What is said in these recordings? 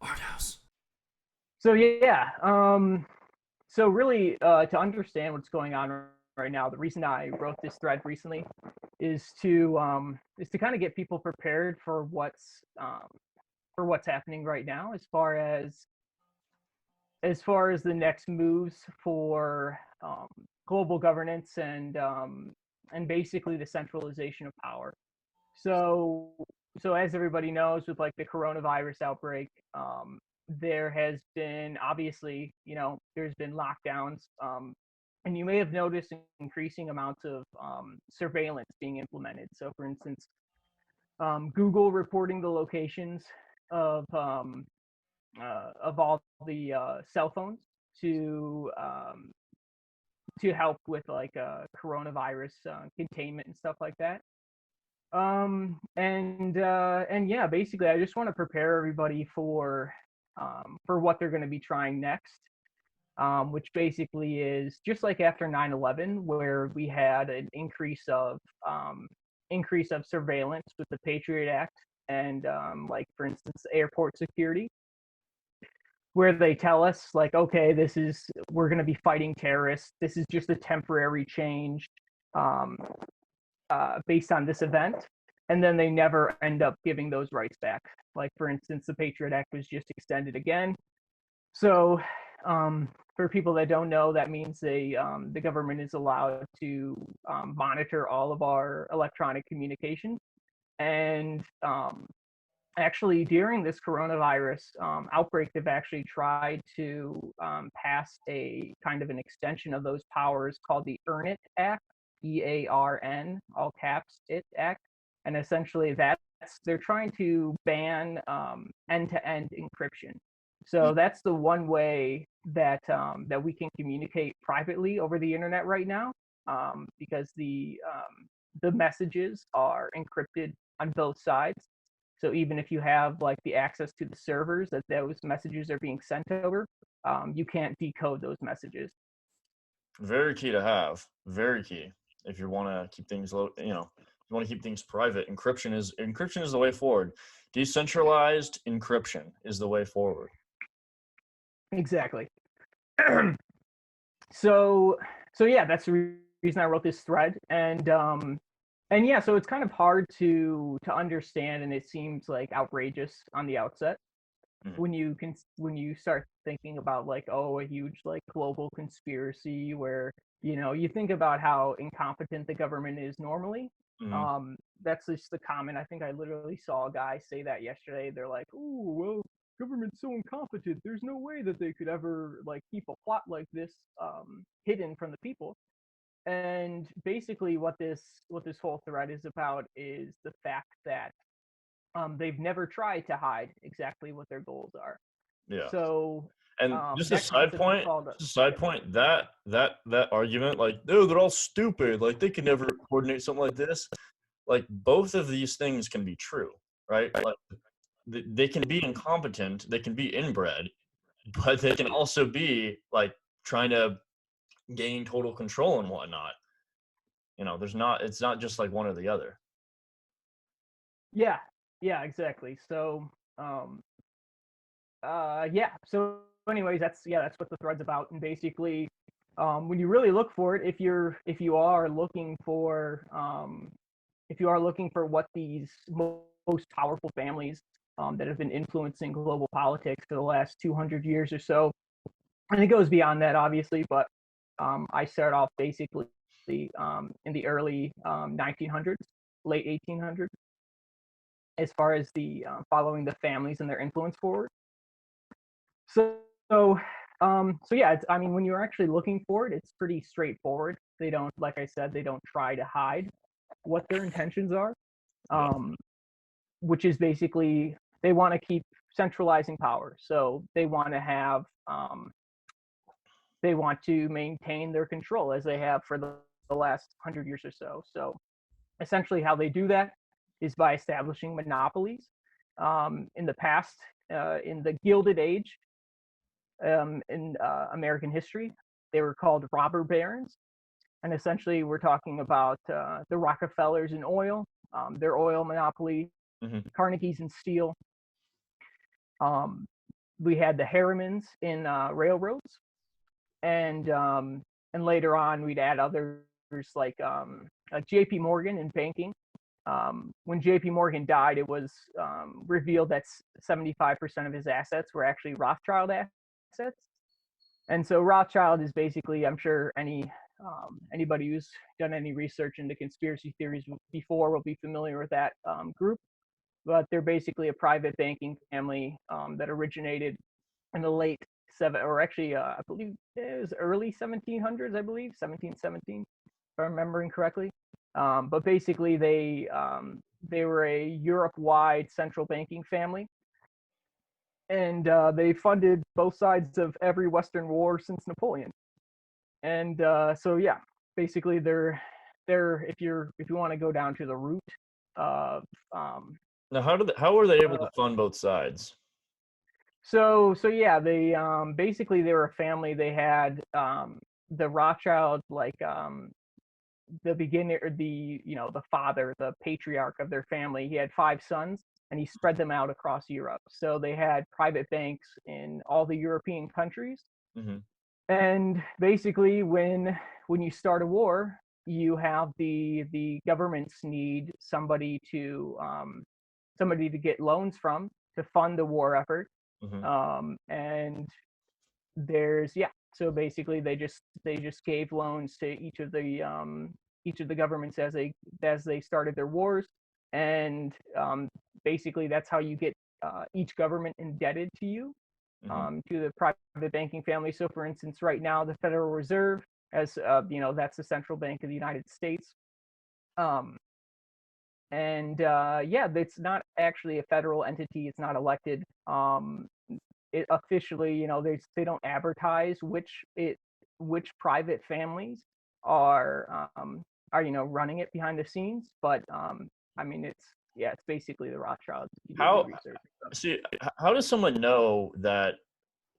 Arthaus. So yeah, so really, to understand what's going on right now, the reason I wrote this thread recently is to kind of get people prepared for what's happening right now, as far as the next moves for global governance and basically the centralization of power. So so as everybody knows, with like the coronavirus outbreak, there has been obviously, there's been lockdowns, and you may have noticed increasing amounts of surveillance being implemented. So, for instance, Google reporting the locations of all the cell phones to um, to help with like coronavirus containment and stuff like that. And yeah, basically, I just want to prepare everybody for what they're going to be trying next, which basically is just like after 9/11, where we had an increase of surveillance with the Patriot Act and like for instance, airport security, where they tell us like, okay, we're going to be fighting terrorists. This is just a temporary change. Um, Based on this event, and then they never end up giving those rights back. Like for instance, the Patriot Act was just extended again. So for people that don't know, that means the government is allowed to monitor all of our electronic communication. And actually, during this coronavirus outbreak, they've actually tried to pass a kind of an extension of those powers called the Earn It Act, EARN, all caps, IT Act. And essentially, they're trying to ban end-to-end encryption. So that's the one way that we can communicate privately over the internet right now, because the messages are encrypted on both sides. So even if you have like the access to the servers that those messages are being sent over, you can't decode those messages. Very key to have. Very key. If you want to keep things low, you want to keep things private. Encryption is the way forward. Decentralized encryption is the way forward. Exactly. so so yeah, that's the reason I wrote this thread, and yeah, so it's kind of hard to understand, and it seems like outrageous on the outset Mhm. when you start thinking about like, oh, a huge like global conspiracy where you think about how incompetent the government is normally. Mhm. um that's just the comment. I think I literally saw a guy say that yesterday. They're like, oh, well, government's so incompetent, there's no way that they could ever like keep a plot like this hidden from the people. And basically what this whole thread is about is the fact that they've never tried to hide exactly what their goals are. Yeah. So And just a that side concept is point, called that argument, like, no, they're all stupid, like they can never coordinate something like this. Like both of these things can be true, right? Like they can be incompetent, they can be inbred, but they can also be like trying to gain total control and whatnot. It's not just like one or the other. yeah, yeah, exactly. So um yeah, so anyways, that's what the thread's about. And basically, when you really look for it, if you are looking for what these most powerful families that have been influencing global politics for the last 200 years or so, and it goes beyond that, obviously, but I start off basically in the early 1900s, late 1800s, as far as the following the families and their influence forward. So, so yeah, I mean, when you're actually looking for it, it's pretty straightforward. They don't, like I said, they don't try to hide what their intentions are, Yeah. um, which is basically they want to keep centralizing power. So they want to maintain their control as they have for the last 100 years or so. So essentially, how they do that is by establishing monopolies. In the past, in the Gilded Age, in American history, they were called robber barons. And essentially, we're talking about the Rockefellers in oil, their oil monopoly, Hmm. Carnegie's in steel. Um, we had the Harrimans in railroads, and later on we'd add others like J.P. Morgan in banking. When J.P. Morgan died, it was revealed that 75% of his assets were actually Rothschild assets. And so Rothschild is basically, I'm sure anybody who's done any research into conspiracy theories before will be familiar with that group. But they're basically a private banking family that originated in the late or actually, I believe it was early 1700s, I believe, 1717, if I'm remembering correctly. But basically, they were a Europe-wide central banking family, and they funded both sides of every Western war since Napoleon. And so, yeah, basically, they're if you want to go down to the root of Now, how were they able to fund both sides? So yeah, they basically they were a family. They had the Rothschild, like the beginner, the father, the patriarch of their family. He had 5 sons, and he spread them out across Europe. So they had private banks in all the European countries. Mm-hmm. And basically, when you start a war, you have the governments need somebody to get loans from to fund the war effort. Mm-hmm. And so basically they just gave loans to each of the governments as they started their wars. And basically that's how you get each government indebted to you, Mm-hmm. to the private banking family. So for instance, right now the Federal Reserve, as that's the central bank of the United States. And yeah, it's not actually a federal entity. It's not elected. It officially, they don't advertise which private families are running it behind the scenes. But I mean, it's basically the Rothschilds. If you do How research. how does someone know that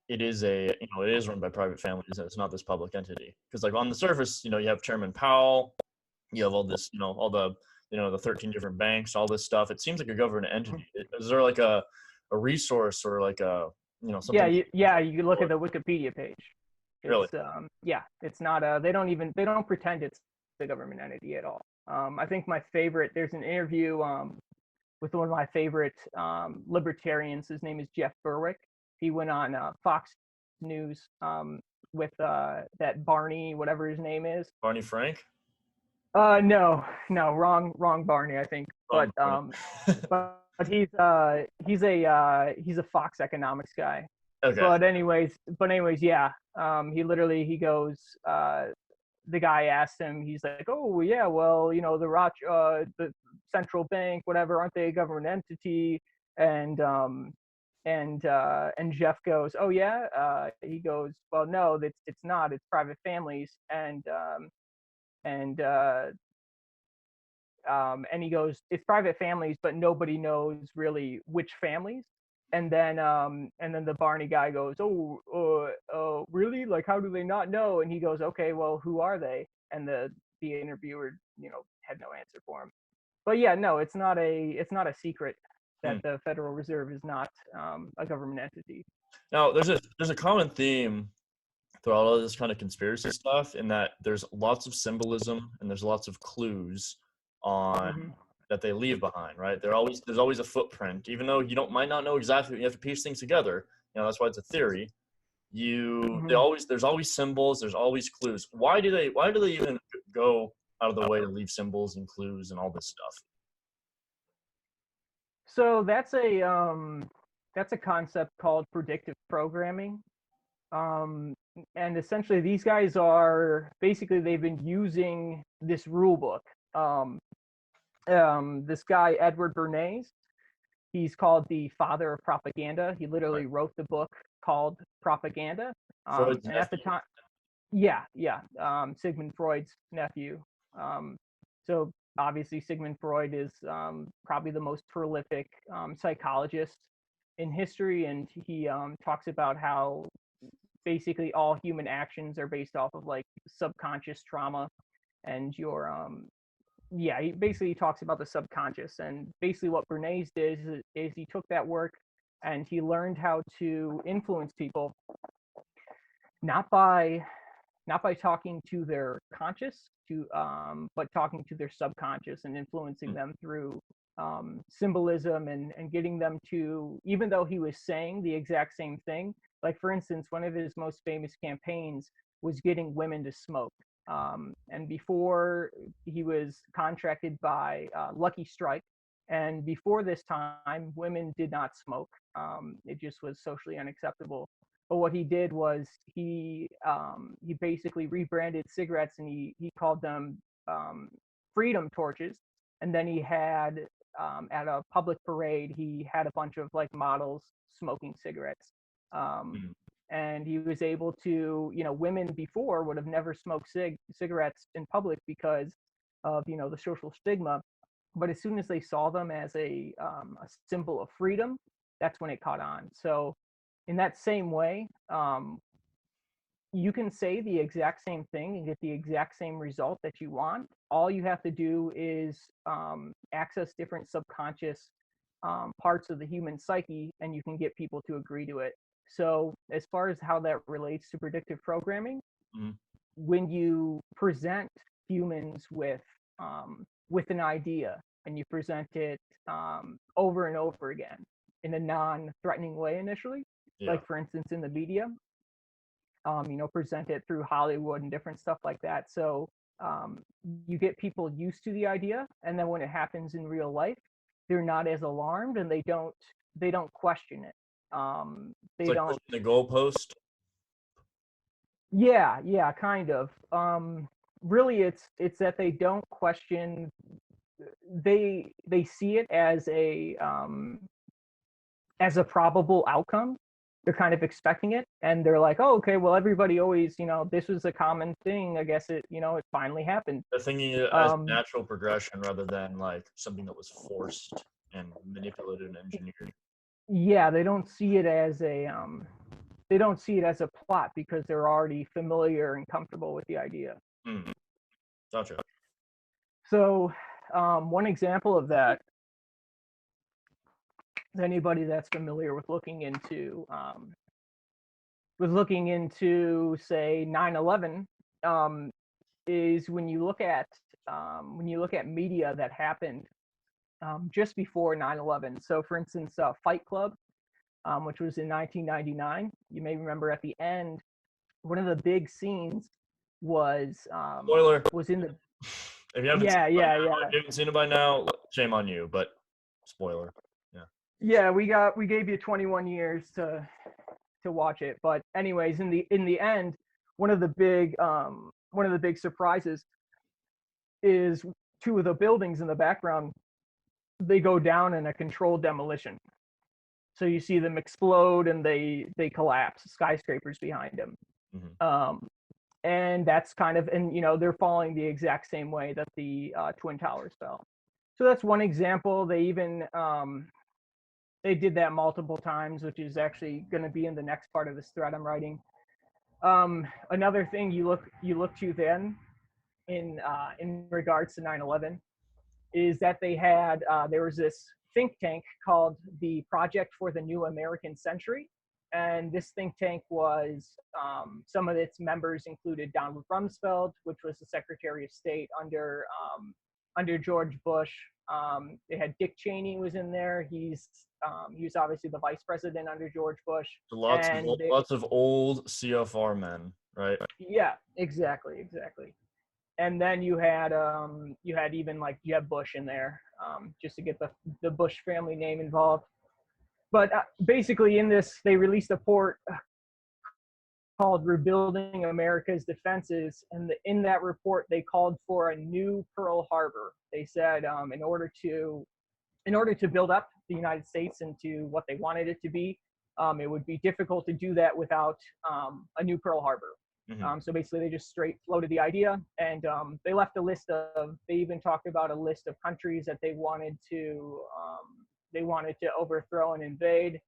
it is it is run by private families and it's not this public entity? Because like on the surface, you have Chairman Powell, you have all this, all the 13 different banks, all this stuff. It seems like a government entity. Is there like a resource or like a something? You can look at the Wikipedia page. Really? It's not they don't pretend it's the government entity at all. I think there's an interview with one of my favorite libertarians. His name is Jeff Berwick. He went on Fox News with that Barney, whatever his name is. Barney Frank? No, wrong Barney, I think. Wrong But he's a Fox economics guy. Okay. But anyways, yeah. He goes. The guy asked him. He's like, "Oh yeah, well, the central bank, whatever, aren't they a government entity?" And Jeff goes, "Oh yeah." He goes, "Well, no, it's not. It's private families." And he goes, "It's private families, but nobody knows really which families." And then the Barney guy goes, "Oh, really? Like, how do they not know?" And he goes, "Okay, well, who are they?" And the interviewer, had no answer for him. But yeah, no, it's not a secret that the Federal Reserve is not a government entity. Now, there's a common theme throughout all this kind of conspiracy stuff in that there's lots of symbolism and there's lots of clues on that they leave behind, right? There's always a footprint, even though might not know exactly. You have to piece things together. That's why it's a theory. There's always symbols. There's always clues. Why do they even go out of the way to leave symbols and clues and all this stuff? So that's a concept called predictive programming. And essentially these guys are they've been using this rule book. This guy, Edward Bernays, he's called the father of propaganda. He literally wrote the book called Propaganda. And at the time, Sigmund Freud's nephew. So obviously Sigmund Freud is probably the most prolific psychologist in history, and he talks about how basically all human actions are based off of like subconscious trauma. And he basically talks about the subconscious. And basically what Bernays did is he took that work and he learned how to influence people, not by talking to their conscious, but talking to their subconscious and influencing them through symbolism and getting them to, even though he was saying the exact same thing. Like, for instance, one of his most famous campaigns was getting women to smoke. And before, he was contracted by Lucky Strike. And before this time, women did not smoke. It just was socially unacceptable. But what he did was he basically rebranded cigarettes, and he called them freedom torches. And then he had at a public parade, he had a bunch of like models smoking cigarettes. And he was able to, women before would have never smoked cigarettes in public because of, the social stigma. But as soon as they saw them as a symbol of freedom, that's when it caught on. So in that same way, you can say the exact same thing and get the exact same result that you want. All you have to do is access different subconscious parts of the human psyche, and you can get people to agree to it. So as far as how that relates to predictive programming, when you present humans with an idea, and you present it over and over again in a non-threatening way initially, like for instance in the media, present it through Hollywood and different stuff like that. So you get people used to the idea, and then when it happens in real life, they're not as alarmed, and they don't question it. They It's like don't. pushing the goalpost. Yeah, kind of. Really, it's that they don't question. They see it as a probable outcome. They're kind of expecting it, and they're like, oh, okay, well, everybody always, this was a common thing. I guess it finally happened. They're thinking it as natural progression rather than like something that was forced and manipulated and engineered. Yeah, they don't see it as a plot because they're already familiar and comfortable with the idea. Gotcha. So one example of that, anybody that's familiar with looking into say 9/11, is when you look at media that happened just before 9/11. So for instance, Fight Club, which was in 1999. You may remember at the end, one of the big scenes was spoiler. Was in the if you haven't if you haven't seen it by now, shame on you, but spoiler. Yeah, we gave you 21 years to watch it. But anyways, in the end, one of the big surprises is two of the buildings in the background, they go down in a controlled demolition. So you see them explode and they collapse, skyscrapers behind them. And that's kind of, and they're falling the exact same way that the Twin Towers fell. So that's one example. They even they did that multiple times, which is actually going to be in the next part of this thread I'm writing. Another thing you look to then in regards to 9/11 is that they had there was this think tank called the Project for the New American Century, and this think tank was some of its members included Donald Rumsfeld, which was the Secretary of State under George Bush. They had Dick Cheney was in there. He was obviously the vice president under George Bush. So lots of old CFR men, right? Yeah, exactly. And then you had even like Jeb Bush in there, just to get the Bush family name involved. But basically, in this, they released a report called "Rebuilding America's Defenses," and in that report, they called for a new Pearl Harbor. They said in order to build up the United States into what they wanted it to be, it would be difficult to do that without a new Pearl Harbor. So basically, they just straight floated the idea, and they left a list of. They even talked about a list of countries that they wanted to overthrow and invade.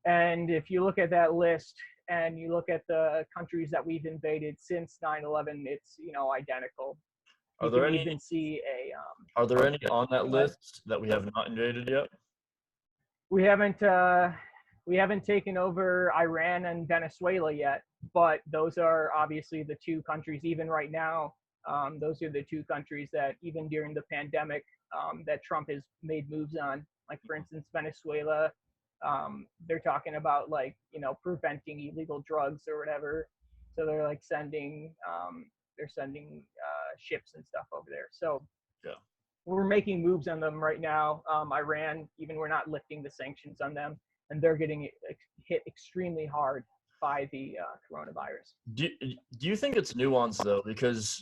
And if you look at that list and you look at the countries that we've invaded since 9/11, it's identical. Are there any on that list that we have not invaded yet? We haven't taken over Iran and Venezuela yet, but those are obviously the two countries. Even right now, those are the two countries that even during the pandemic that Trump has made moves on. Like for instance, Venezuela, they're talking about like preventing illegal drugs or whatever. So they're like sending ships and stuff over there. So Yeah. we're making moves on them right now. Iran, even we're not lifting the sanctions on them, and they're getting hit extremely hard by the coronavirus. Do you think it's nuanced though,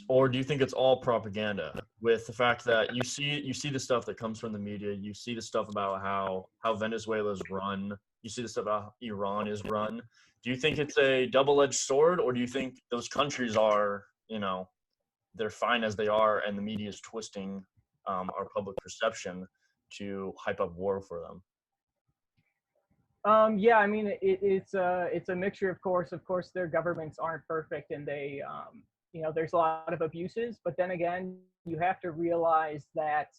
or do you think it's all propaganda? With the fact that you see the stuff that comes from the media, you see the stuff about how Venezuela's run, you see the stuff about how Iran is run. Do you think it's a double-edged sword, or do you think those countries are, they're fine as they are, and the media is twisting our public perception to hype up war for them? Yeah, I mean it's a mixture, of course. Of course, their governments aren't perfect, and they there's a lot of abuses. But then again, you have to realize that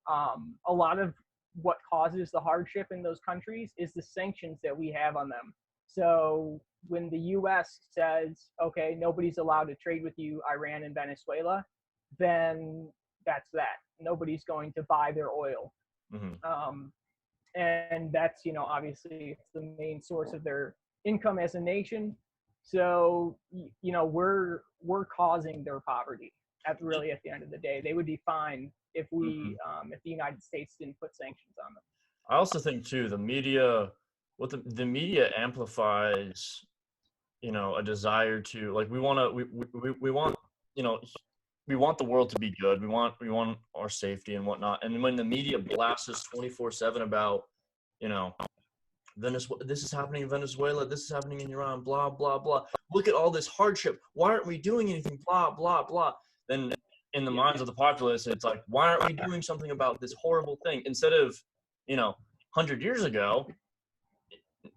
a lot of what causes the hardship in those countries is the sanctions that we have on them. So when the U.S. says, okay, nobody's allowed to trade with you, Iran and Venezuela, then that's that. Nobody's going to buy their oil. Mm-hmm. And that's obviously it's the main source of their income as a nation. So we're causing their poverty at the end of the day. They would be fine if if the United States didn't put sanctions on them. I also think too the media, the media amplifies a desire to, like, we want we want the world to be good. We want our safety and whatnot. And when the media blasts us 24/7 about, Venezuela, this is happening in Venezuela, this is happening in Iran, blah blah blah. Look at all this hardship. Why aren't we doing anything? Blah blah blah. Then in the minds of the populace, it's like, why aren't we doing something about this horrible thing? Instead of, 100 years ago,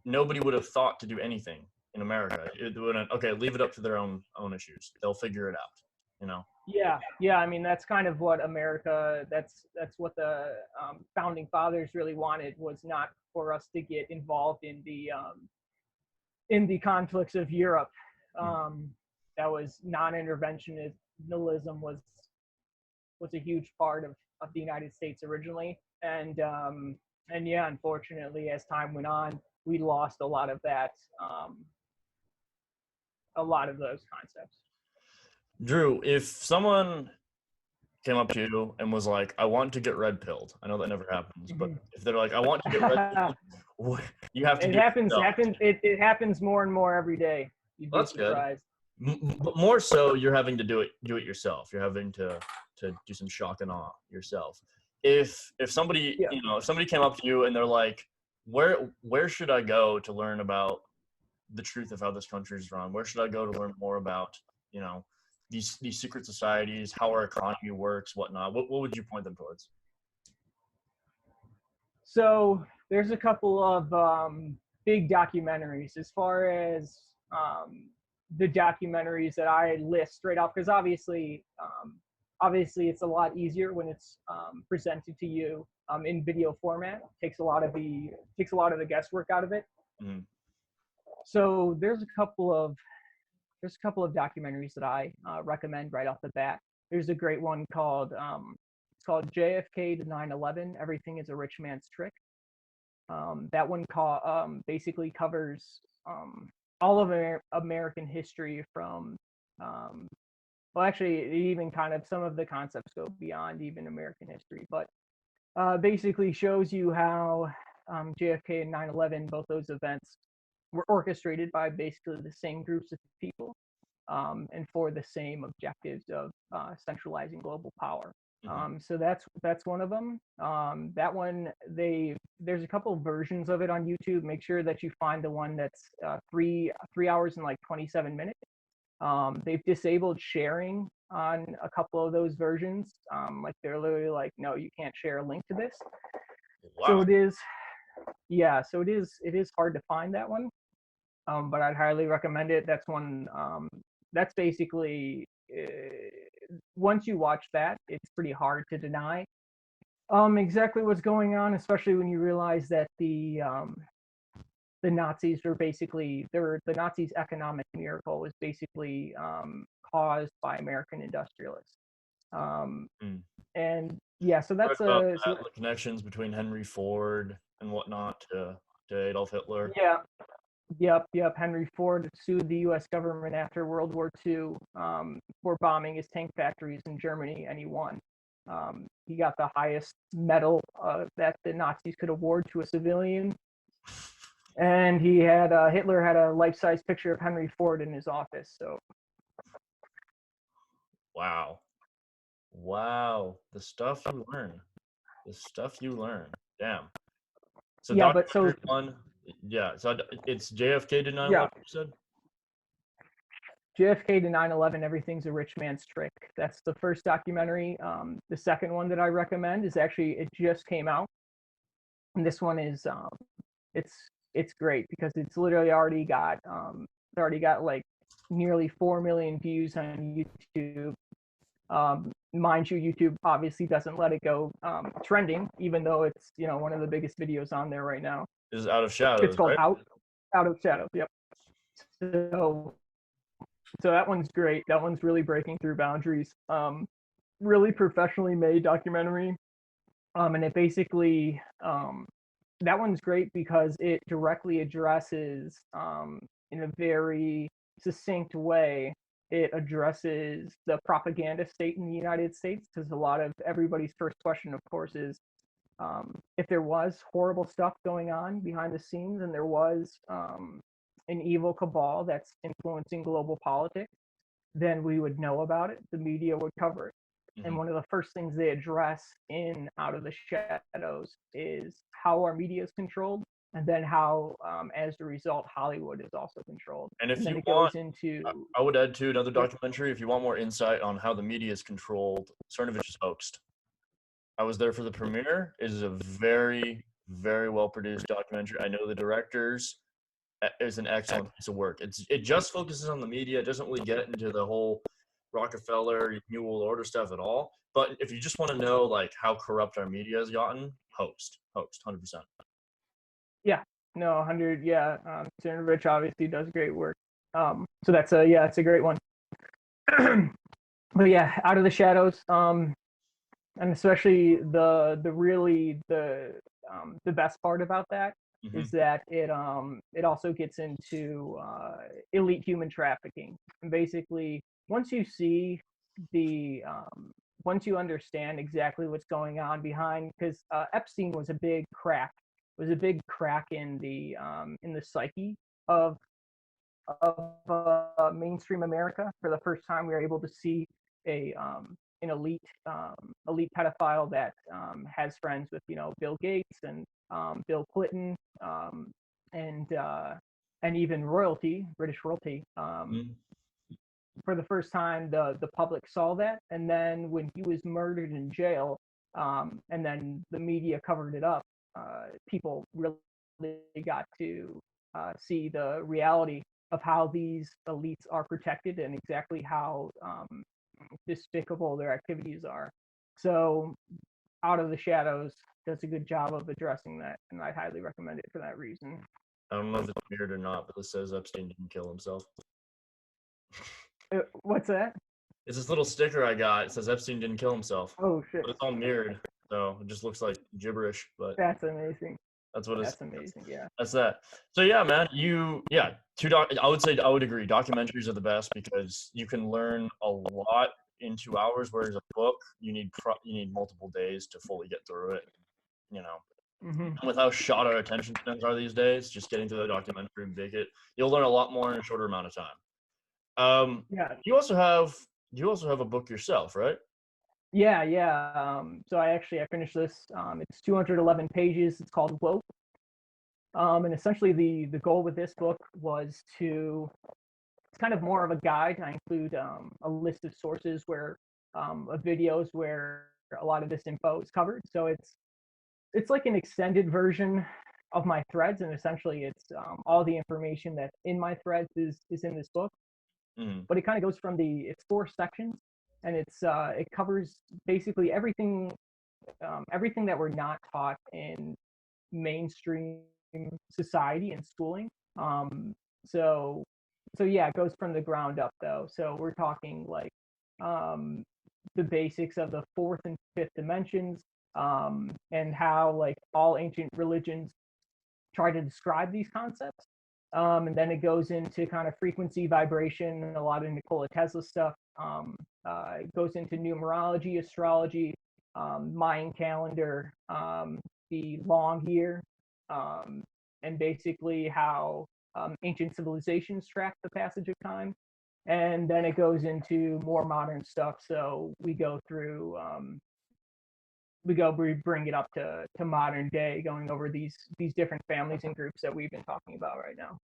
nobody would have thought to do anything in America. It wouldn't. Okay, leave it up to their own issues. They'll figure it out. Yeah. I mean, that's kind of what America. That's what the founding fathers really wanted, was not for us to get involved in the conflicts of Europe. That was non-interventionism was a huge part of the United States originally, and yeah, unfortunately, as time went on, we lost a lot of that, a lot of those concepts. Drew, if someone came up to you and was like, I want to get red pilled. I know that never happens, but if they're like, I want to get red pilled, you have to it happens more and more every day. You'd be surprised. But more so, you're having to do it yourself. You're having to do some shock and awe yourself. If somebody if somebody came up to you and they're like, where should I go to learn about the truth of how this country is run? Where should I go to learn more about these secret societies, how our economy works, whatnot? What would you point them towards? So there's a couple of big documentaries. As far as the documentaries that I list straight off, because obviously it's a lot easier when it's presented to you in video format. Takes a lot of the guesswork out of it. Mm-hmm. So there's a couple of documentaries that I recommend right off the bat. There's a great one called it's called JFK to 9/11. Everything is a rich man's trick. That one basically covers all of American history from well, actually, it even kind of some of the concepts go beyond even American history, but basically shows you how JFK and 9/11, both those events, were orchestrated by basically the same groups of people and for the same objectives of centralizing global power. So that's one of them. That one, there's a couple of versions of it on YouTube. Make sure that you find the one that's 3 hours and like 27 minutes. They've disabled sharing on a couple of those versions. Like they're literally like, no, you can't share a link to this. Wow. So it is hard to find that one. But I'd highly recommend it. That's one. That's basically once you watch that, it's pretty hard to deny Exactly what's going on, especially when you realize that the Nazis are basically the Nazis' economic miracle was basically caused by American industrialists. Um, Mm. and yeah, so Read that's about a that, the connections between Henry Ford and whatnot to Adolf Hitler. yeah. Yep. Henry Ford sued the U.S. government after World War II for bombing his tank factories in Germany, and he won. He got the highest medal that the Nazis could award to a civilian, and he had Hitler had a life-size picture of Henry Ford in his office. So Wow. Wow. The stuff you learn. The stuff you learn. Damn. So yeah, but so documentary one, yeah. So it's JFK to yeah, 9/11. You said. JFK to 9/11, everything's a rich man's trick. That's the first documentary. The second one that I recommend is actually it just came out, and this one is it's it's great because it's literally already got like nearly 4 million views on YouTube. Mind you, YouTube obviously doesn't let it go trending, even though it's one of the biggest videos on there right now. Is Out of It's Shadows, called right? Out of Shadows. Yep. So so that one's great. That one's really breaking through boundaries. Really professionally made documentary. And it basically that one's great because it directly addresses in a very succinct way. It addresses the propaganda state in the United States because a lot of everybody's first question, of course, is if there was horrible stuff going on behind the scenes and there was an evil cabal that's influencing global politics, then we would know about it. The media would cover it. And one of the first things they address in Out of the Shadows is how our media is controlled, and then how, as a result, Hollywood is also controlled. And if And then you it want, goes into I would add to another yep, documentary if you want more insight on how the media is controlled. Cernovich is hoaxed. I was there for the premiere. It is a very, very well produced documentary. I know the directors. Is an excellent piece of work. It just focuses on the media. It doesn't really get into the whole Rockefeller New World Order stuff at all. But if you just want to know like how corrupt our media has gotten, host, 100%. yeah, no, 100, yeah. Senator Rich obviously does great work. So that's it's a great one. But yeah, Out of the Shadows, and especially the best part about that Mm-hmm. is that it also gets into elite human trafficking. And basically, once you see the once you understand exactly what's going on behind, because Epstein was a big crack in the psyche of mainstream America. For the first time, we were able to see a an elite pedophile that has friends with Bill Gates and Bill Clinton and and even royalty, British royalty. Mm-hmm. For the first time, the public saw that, and then when he was murdered in jail, and then the media covered it up, people really got to see the reality of how these elites are protected and exactly how despicable their activities are. So, Out of the Shadows does a good job of addressing that, and I highly recommend it for that reason. I don't know if it's weird or not, but this says Epstein didn't kill himself. What's that? It's this little sticker I got. It says Epstein didn't kill himself, Oh shit, but it's all mirrored, so it just looks like gibberish. But that's amazing. that's what it's. That's amazing. Yeah. That's that. So yeah, man, I would say I would agree. Documentaries are the best because you can learn a lot in 2 hours, whereas a book you need multiple days to fully get through it. You know, Mm-hmm. and with how short our attention spans are these days, just getting through the documentary and make it, you'll learn a lot more in a shorter amount of time. Yeah. You also have a book yourself, right? Yeah. So I finished this. It's 211 pages. It's called Woke. And essentially the goal with this book was it's kind of more of a guide. I include a list of sources of videos where a lot of this info is covered. So it's like an extended version of my threads, and essentially it's all the information that's in my threads is in this book. Mm. But it kind of goes from it's 4 sections, and it covers basically everything everything that we're not taught in mainstream society and schooling. So so yeah, it goes from the ground up though. So we're talking like um, the basics of the fourth and fifth dimensions, and how like all ancient religions try to describe these concepts. And then it goes into kind of frequency, vibration, and a lot of Nikola Tesla stuff. It goes into numerology, astrology, Mayan calendar, the long year, um, and basically how ancient civilizations track the passage of time. And then it goes into more modern stuff. So we bring it up to modern day, going over these different families and groups that we've been talking about right now.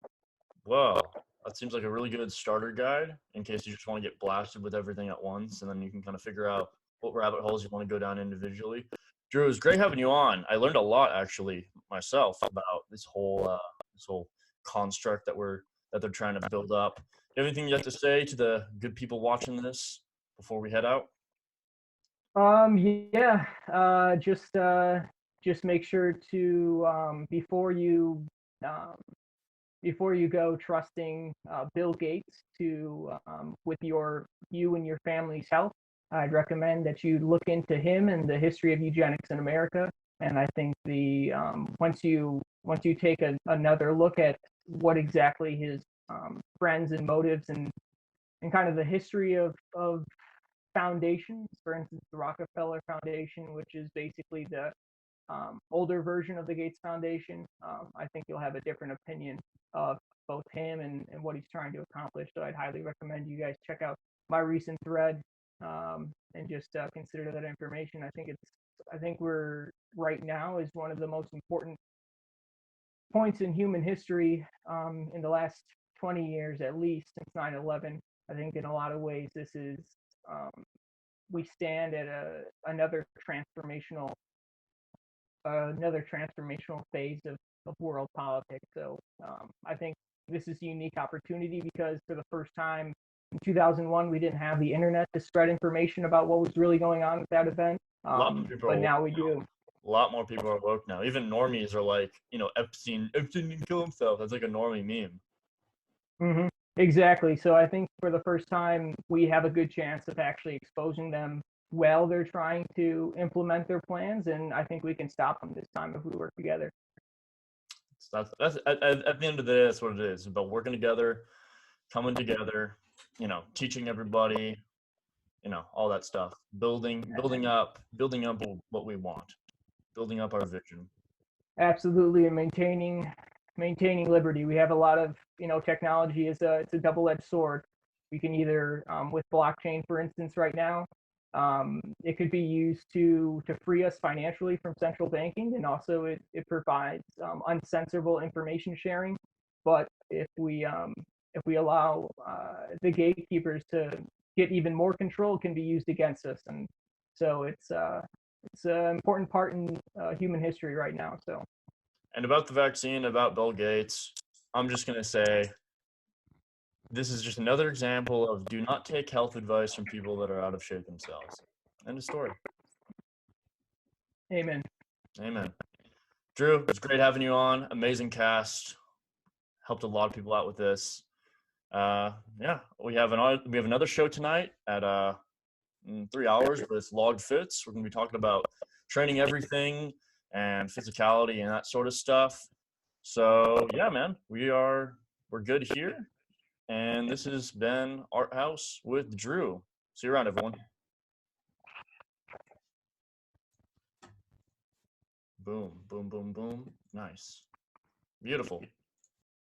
Well, that seems like a really good starter guide in case you just want to get blasted with everything at once, and then you can kind of figure out what rabbit holes you want to go down individually. Drew, it was great having you on. I learned a lot actually myself about this whole construct that they're trying to build up. Do you have anything you have to say to the good people watching this before we head out? Yeah, just make sure to um, before you go trusting Bill Gates to with you and your family's health. I'd recommend that you look into him and the history of eugenics in America. And I think the once you take another look at what exactly his friends and motives and kind of the history of foundations, for instance, the Rockefeller Foundation, which is basically the older version of the Gates Foundation, I think you'll have a different opinion of both him and what he's trying to accomplish. So I'd highly recommend you guys check out my recent thread, and just consider that information. I think we're right now is one of the most important points in human history, in the last 20 years at least, since 9/11. I think in a lot of ways this is um, we stand at another transformational phase of world politics. So I think this is a unique opportunity because for the first time in 2001, we didn't have the internet to spread information about what was really going on at that event. A lot more people But are woke now we now. do. A lot more people are woke now. Even normies are like, Epstein didn't kill himself. That's like a normie meme. Hmm. Exactly. So I think for the first time, we have a good chance of actually exposing them while they're trying to implement their plans. And I think we can stop them this time if we work together. So that's at the end of the day, that's what it is. It's about working together, coming together, teaching everybody, all that stuff. Building up what we want, building up our vision. Absolutely, and maintaining liberty. We have a lot of technology is it's a double-edged sword. We can either with blockchain, for instance, right now, it could be used to free us financially from central banking, and also it provides uncensorable information sharing. But if we allow the gatekeepers to get even more control, it can be used against us, and so it's an important part in human history right now. So And about the vaccine, about Bill Gates, I'm just gonna say this is just another example of do not take health advice from people that are out of shape themselves. End of story. amen. Amen. Drew, it's great having you on. Amazing cast. Helped a lot of people out with this. Yeah, we have another show tonight at in 3 hours with Logged Fits. We're gonna be talking about training everything and physicality and that sort of stuff. So yeah, man, we're good here. And this has been Arthaus with Drew. See you around, everyone. Boom, boom, boom, boom. Nice. Beautiful.